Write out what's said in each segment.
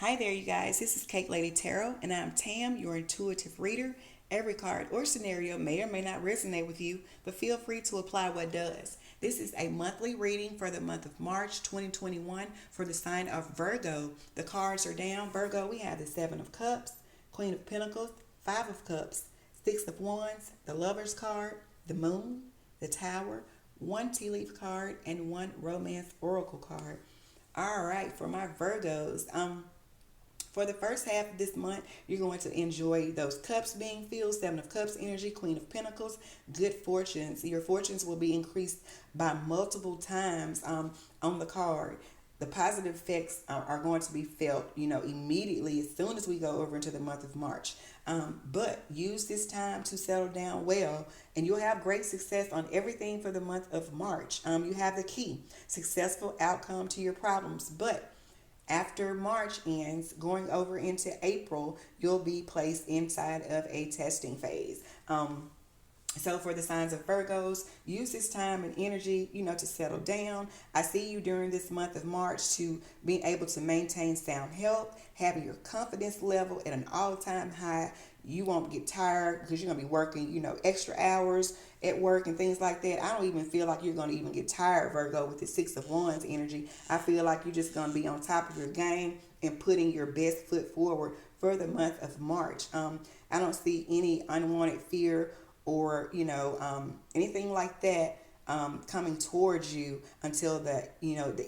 Hi there, you guys. This is Cake Lady Tarot, and I'm Tam, your intuitive reader. Every card or scenario may or may not resonate with you, but feel free to apply what does. This is a monthly reading for the month of March 2021 for the sign of Virgo. The cards are down. Virgo, we have the Seven of Cups, Queen of Pentacles, Five of Cups, Six of Wands, the Lover's card, the Moon, the Tower, one tea leaf card, and one Romance Oracle card. All right, for my Virgos, for the first half of this month, you're going to enjoy those cups being filled, Seven of Cups energy, Queen of Pentacles, good fortunes. Your fortunes will be increased by multiple times on the card. The positive effects are going to be felt, immediately as soon as we go over into the month of March. But use this time to settle down well, and you'll have great success on everything for the month of March. You have the key, successful outcome to your problems, but after March ends, going over into April, you'll be placed inside of a testing phase. So for the signs of Virgos, use this time and energy, to settle down. I see you during this month of March to being able to maintain sound health, having your confidence level at an all-time high. You won't get tired because you're going to be working, extra hours at work and things like that. I don't even feel like you're going to even get tired, Virgo, with the Six of Wands energy. I feel like you're just going to be on top of your game and putting your best foot forward for the month of March. I don't see any unwanted fear or anything like that coming towards you until the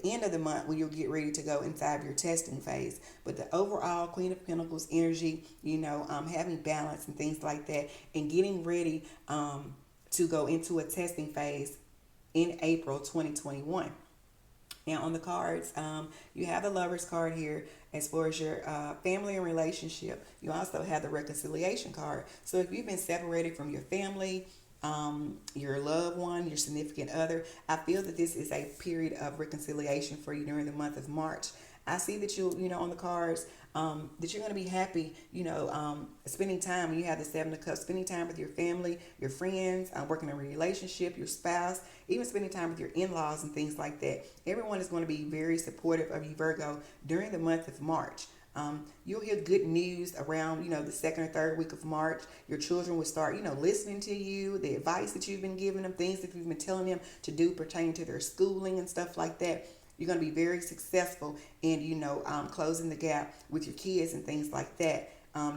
end of the month when you'll get ready to go inside your testing phase. But the overall Queen of Pentacles energy, having balance and things like that, and getting ready to go into a testing phase in April 2021. Now on the cards, you have the Lover's card here as far as your family and relationship. You also have the Reconciliation card. So if you've been separated from your family, your loved one, your significant other, I feel that this is a period of reconciliation for you during the month of March. I see that on the cards, that you're going to be happy, spending time when you have the Seven of Cups, spending time with your family, your friends, working on a relationship, your spouse, even spending time with your in-laws and things like that. Everyone is going to be very supportive of you, Virgo, during the month of March. You'll hear good news around, the second or third week of March. Your children will start, listening to you, the advice that you've been giving them, things that you've been telling them to do pertaining to their schooling and stuff like that. You're going to be very successful in, closing the gap with your kids and things like that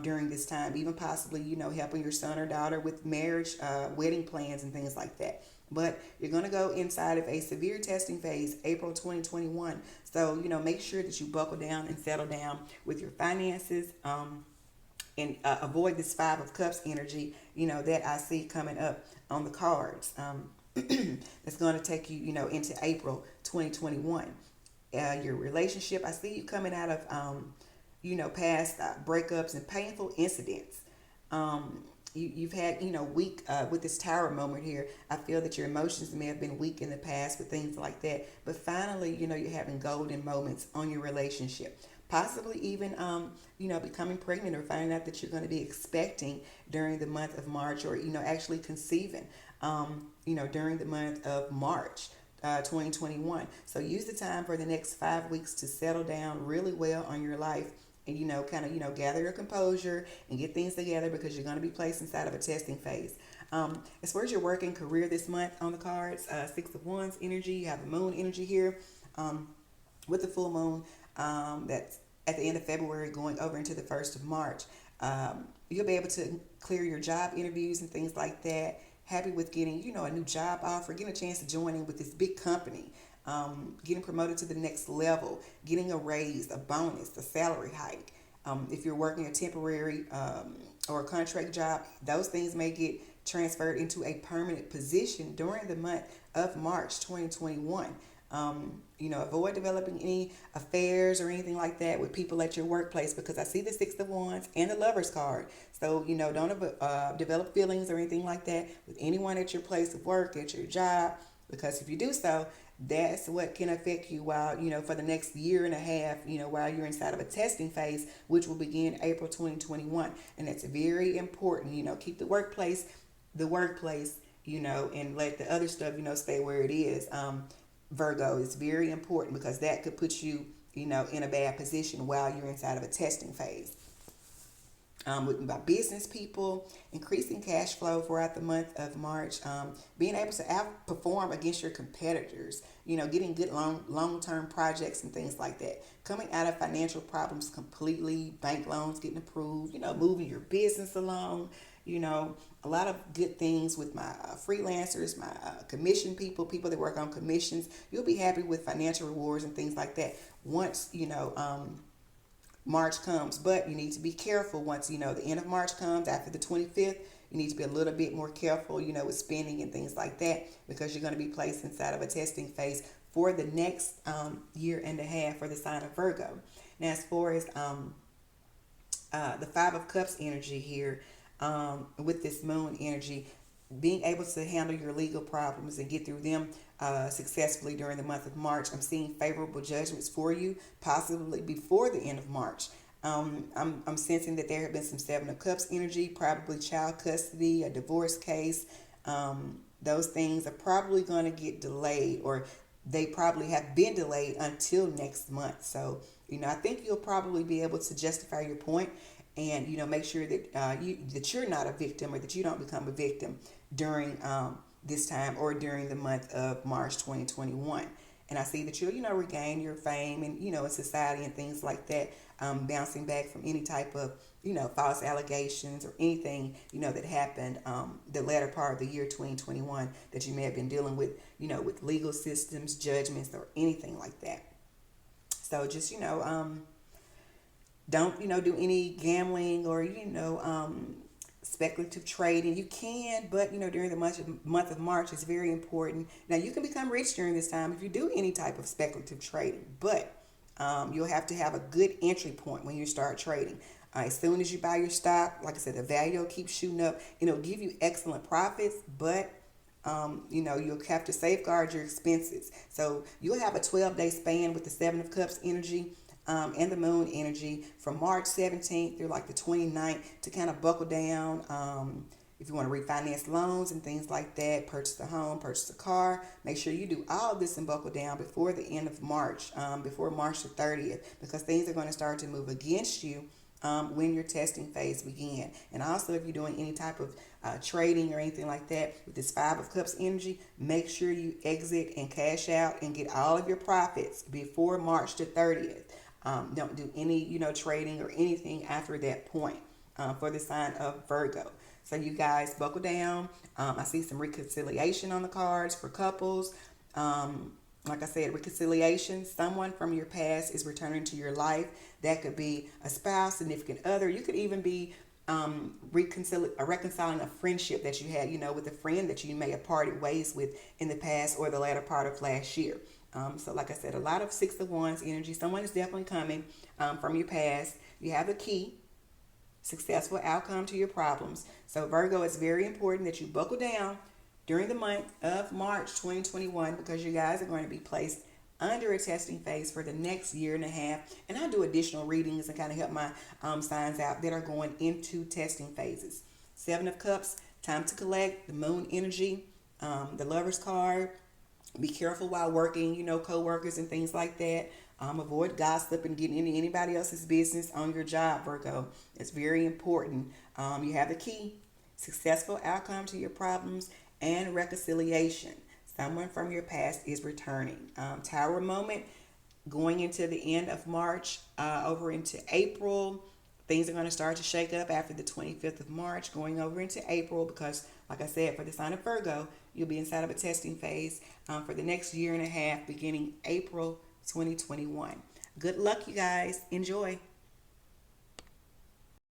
during this time. Even possibly, helping your son or daughter with marriage, wedding plans and things like that. But you're going to go inside of a severe testing phase, April 2021. So, make sure that you buckle down and settle down with your finances. And avoid this Five of Cups energy, that I see coming up on the cards. That's going to take you, into April 2021. Your relationship, I see you coming out of, past breakups and painful incidents. You've had, weak with this tower moment here. I feel that your emotions may have been weak in the past with things like that. But finally, you're having golden moments on your relationship. Possibly even, becoming pregnant or finding out that you're going to be expecting during the month of March, or, actually conceiving, during the month of March 2021. So use the time for the next 5 weeks to settle down really well on your life and, gather your composure and get things together because you're going to be placed inside of a testing phase. As far as your work and career this month on the cards, Six of Wands energy, you have the moon energy here with the full moon that's at the end of February going over into the 1st of March. You'll be able to clear your job interviews and things like that. Happy with getting, a new job offer, getting a chance to join in with this big company, getting promoted to the next level, getting a raise, a bonus, a salary hike. If you're working a temporary or a contract job, those things may get transferred into a permanent position during the month of March 2021. Avoid developing any affairs or anything like that with people at your workplace because I see the Six of Wands and the Lover's card. So, don't develop feelings or anything like that with anyone at your place of work, at your job, because if you do so, that's what can affect you while, for the next year and a half, while you're inside of a testing phase, which will begin April 2021. And that's very important, keep the workplace, and let the other stuff, stay where it is. Virgo is very important because that could put you in a bad position while you're inside of a testing phase. With my business people, increasing cash flow throughout the month of March, being able to outperform against your competitors, getting good long-term projects and things like that, coming out of financial problems completely, bank loans getting approved, moving your business along, a lot of good things with my freelancers, my commission people that work on commissions. You'll be happy with financial rewards and things like that once, March comes, but you need to be careful once the end of March comes after the 25th. You need to be a little bit more careful, with spending and things like that, because you're going to be placed inside of a testing phase for the next year and a half for the sign of Virgo. Now, as far as the Five of Cups energy here, with this moon energy, being able to handle your legal problems and get through them successfully during the month of March. I'm seeing favorable judgments for you, possibly before the end of March. I'm sensing that there have been some Seven of Cups energy, probably child custody, a divorce case. Those things are probably going to get delayed, or they probably have been delayed until next month. So, I think you'll probably be able to justify your point and, make sure that that you're not a victim, or that you don't become a victim during this time or during the month of March 2021. And I see that you'll, regain your fame and, in society and things like that, bouncing back from any type of, false allegations or anything, that happened the latter part of the year 2021 that you may have been dealing with, with legal systems, judgments, or anything like that. So just, don't, do any gambling or, speculative trading. You can, but during the month of March, it's very important. Now, you can become rich during this time if you do any type of speculative trading, but you'll have to have a good entry point when you start trading. As soon as you buy your stock, like I said, the value will keep shooting up. It'll give you excellent profits, but you'll have to safeguard your expenses. So you'll have a 12-day span with the Seven of Cups energy and the moon energy from March 17th through like the 29th to kind of buckle down. If you want to refinance loans and things like that, purchase a home, purchase a car, make sure you do all of this and buckle down before the end of March, before March the 30th, because things are going to start to move against you when your testing phase begin. And also, if you're doing any type of trading or anything like that with this Five of Cups energy, make sure you exit and cash out and get all of your profits before March the 30th. Don't do any, trading or anything after that point for the sign of Virgo. So you guys buckle down. I see some reconciliation on the cards for couples. Like I said, reconciliation. Someone from your past is returning to your life. That could be a spouse, significant other. You could even be reconciling a friendship that you had, with a friend that you may have parted ways with in the past or the latter part of last year. So like I said, a lot of Six of Wands energy. Someone is definitely coming from your past. You have the key, successful outcome to your problems. So Virgo, it's very important that you buckle down during the month of March 2021, because you guys are going to be placed under a testing phase for the next year and a half. And I do additional readings and kind of help my signs out that are going into testing phases. Seven of Cups, time to collect, the moon energy, the Lover's card. Be careful while working, co-workers and things like that. Avoid gossip and getting into anybody else's business on your job, Virgo. It's very important. You have the key, successful outcome to your problems and reconciliation. Someone from your past is returning. Tower moment, going into the end of March, over into April. Things are going to start to shake up after the 25th of March, going over into April, because, like I said, for the sign of Virgo, you'll be inside of a testing phase for the next year and a half, beginning April 2021. Good luck, you guys. Enjoy.